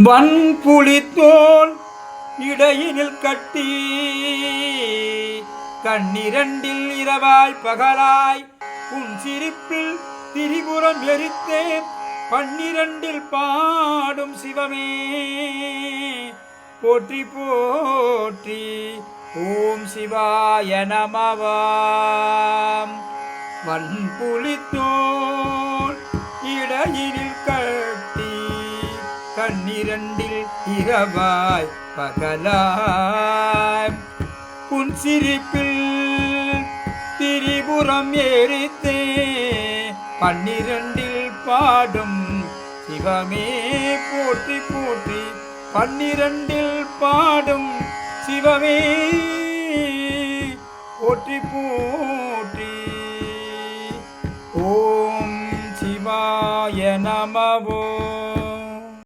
வன்புலித்தோல் இடையினில் கட்டி கண்ணிரண்டில் இரவாய் பகலாய் உன் சிரிப்பில் திரிபுரம் எரித்தே பன்னிரண்டில் பாடும் சிவமே போற்றி போற்றி. ஓம் சிவாய நமவாம். வன்புலித்தோல் இடையினில் கட்டி கண்ணிரண்டில் இரவாய் பகலாய் உன் சிரிப்பில் திரிபுரம் எரித்தே பன்னிரண்டில் பாடும் சிவமே போற்றி போற்றி. பன்னிரண்டில் பாடும் சிவமே போற்றி போற்றி. ஓம் சிவாய நமவோ.